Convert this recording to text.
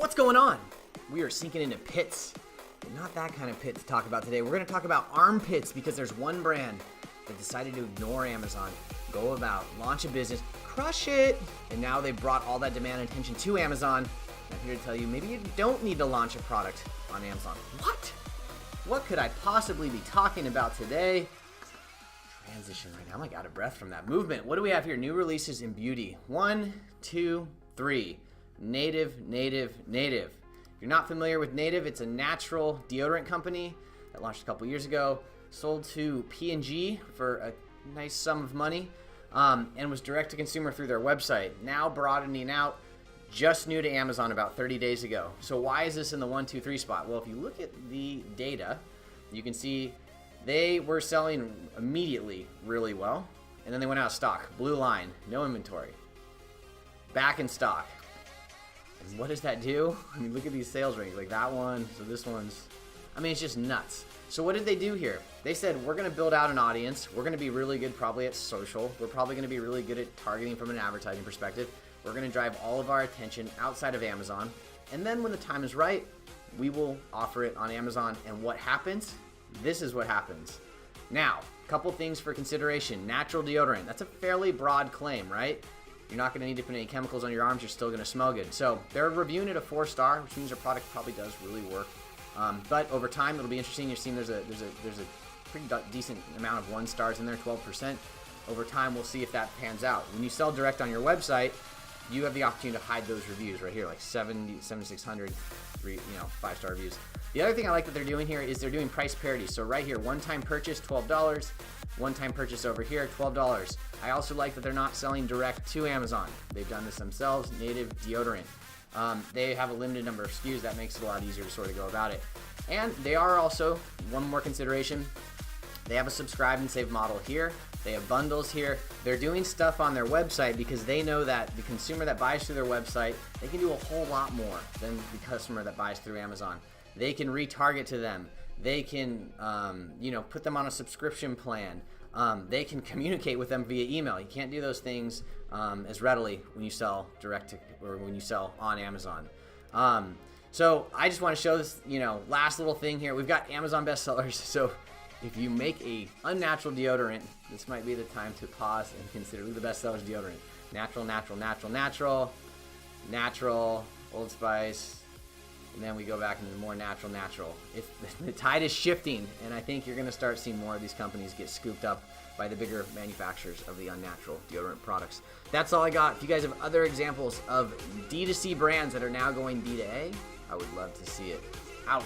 What's going on? We are sinking into pits, but not that kind of pit to talk about today. We're going to talk about armpits because there's one brand that decided to ignore Amazon, go about, launch a business, crush it, and now they brought all that demand and attention to Amazon. I'm here to tell you, maybe you don't need to launch a product on Amazon. What? What could I possibly be talking about today? Transition right now. I'm like out of breath from that movement. What do we have here? New releases in beauty. 1, 2, 3. Native. If you're not familiar with Native, it's a natural deodorant company that launched a couple years ago, sold to P&G for a nice sum of money, and was direct to consumer through their website. Now broadening out, just new to Amazon about 30 days ago. So why is this in the 1, 2, 3 spot? Well, if you look at the data, you can see they were selling immediately really well, and then they went out of stock. Blue line, no inventory. Back in stock. And what does that do? I mean, look at these sales rates. Like that one, so this one's, I mean, it's just nuts. So what did they do here? They said, we're going to build out an audience. We're going to be really good probably at social. We're probably going to be really good at targeting from an advertising perspective. We're going to drive all of our attention outside of Amazon. And then when the time is right, we will offer it on Amazon. And what happens? This is what happens. Now, a couple things for consideration. Natural deodorant. That's a fairly broad claim, right? You're not going to need to put any chemicals on your arms. You're still going to smell good. So they're reviewing it a 4-star, which means their product probably does really work. But over time, it'll be interesting. You're seeing there's a pretty decent amount of 1 stars in there, 12%. Over time, we'll see if that pans out. When you sell direct on your website, you have the opportunity to hide those reviews right here, like 7,600, 5-star reviews. The other thing I like that they're doing here is they're doing price parity. So right here, one-time purchase, $12. One-time purchase over here, $12. I also like that they're not selling direct to Amazon. They've done this themselves, Native Deodorant. They have a limited number of SKUs. That makes it a lot easier to sort of go about it. And they are also, one more consideration, they have a subscribe and save model here. They have bundles here. They're doing stuff on their website because they know that the consumer that buys through their website, they can do a whole lot more than the customer that buys through Amazon. They can retarget to them. They can, put them on a subscription plan. They can communicate with them via email. You can't do those things as readily when you sell direct to, or when you sell on Amazon. So I just want to show this, last little thing here. We've got Amazon bestsellers. So if you make a unnatural deodorant, this might be the time to pause and consider the bestsellers deodorant. Natural, Old Spice. And then we go back into the more natural. If the tide is shifting, and I think you're going to start seeing more of these companies get scooped up by the bigger manufacturers of the unnatural deodorant products. That's all I got. If you guys have other examples of D2C brands that are now going B2A, I would love to see it. Out.